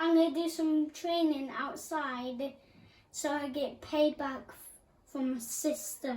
I'm going to do some training outside so I get paid back from my sister.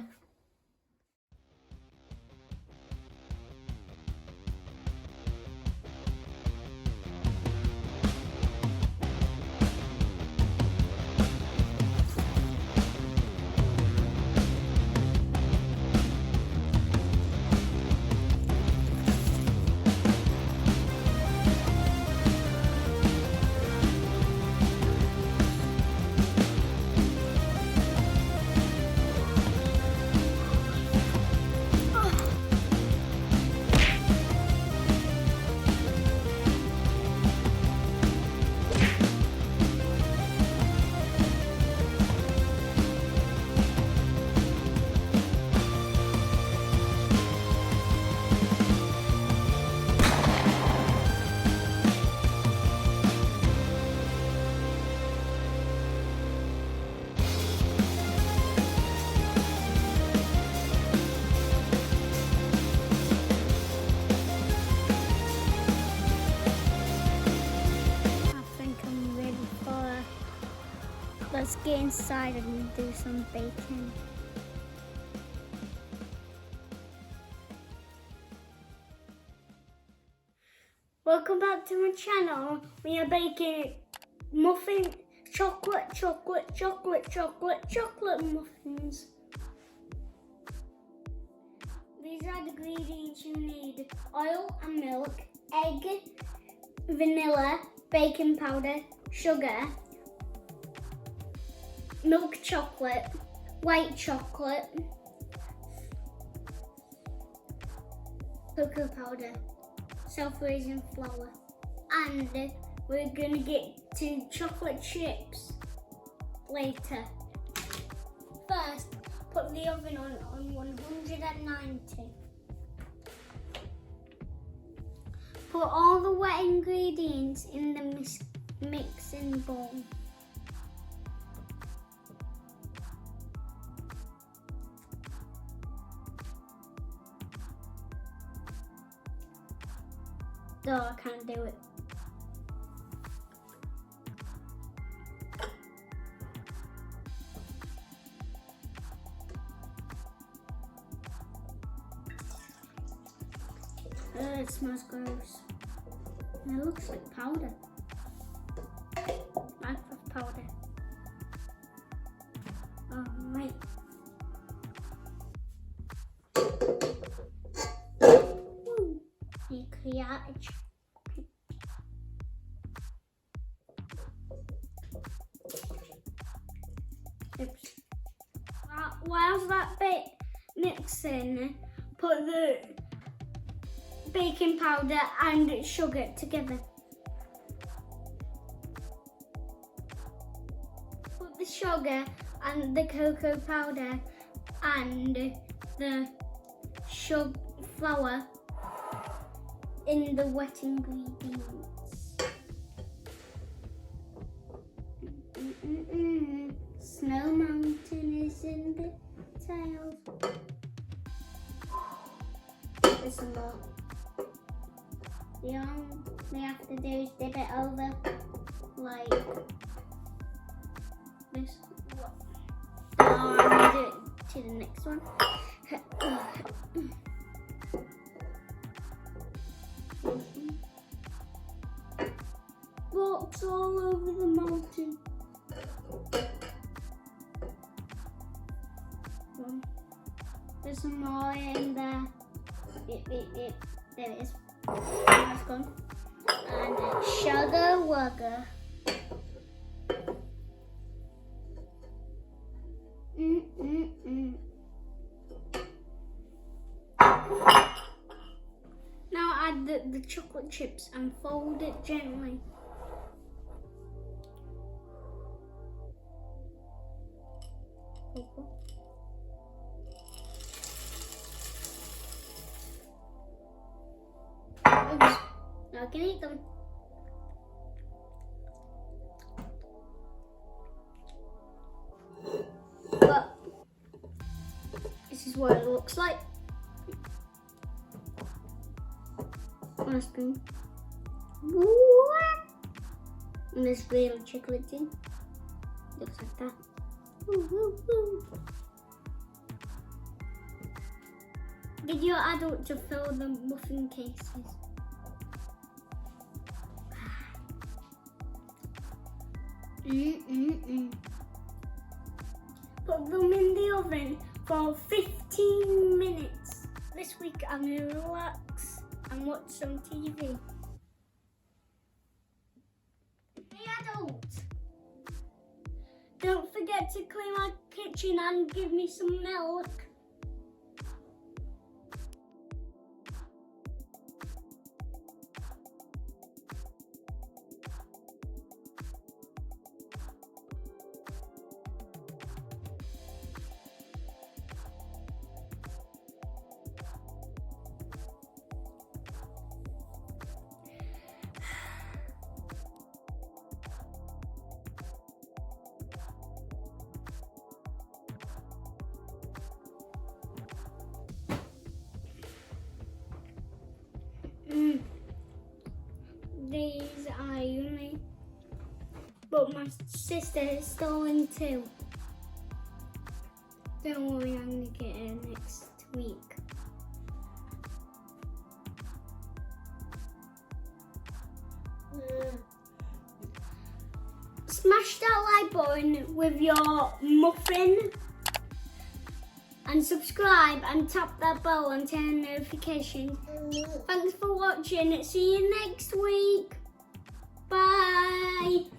Let's get inside and do some baking. Welcome back to my channel. We are baking muffin, chocolate muffins. These are the ingredients you need: oil and milk, egg, vanilla, baking powder, sugar, milk chocolate, white chocolate, cocoa powder, self-raising flour, and we're gonna get to chocolate chips later. First, put the oven on 190. Put all the wet ingredients in the mixing bowl. No, I can't do it. It smells gross. It looks like powder. Minecraft powder. Oh, mate. Oops. Whilst that bit mixing, put the baking powder and sugar together. Put the sugar and the cocoa powder and the flour in the wet ingredients. Snow Mountain is in the tails. There's some more. The only thing you have to do is dip it over like this. Oh, I'm gonna do it to the next one. Rocks all over the mountain. There's some more in there. There it is. That's gone. And sugar wugger. Now add the chocolate chips and fold it gently. Oops. Now I can eat them. But this is what it looks like on a spoon. What? And there's real chocolate too. Looks like that. Woo, woo, woo. Get your adult to fill the muffin cases. Put them in the oven for 15 minutes. This week I'm going to relax and watch some TV. Hey adult, don't forget to clean my kitchen and give me some milk. These are yummy, but my sister is still in too. Don't worry, I'm gonna get her next week. Smash that like button with your muffin and subscribe and tap that bell and turn notifications. Thanks for watching. See you next week. Bye.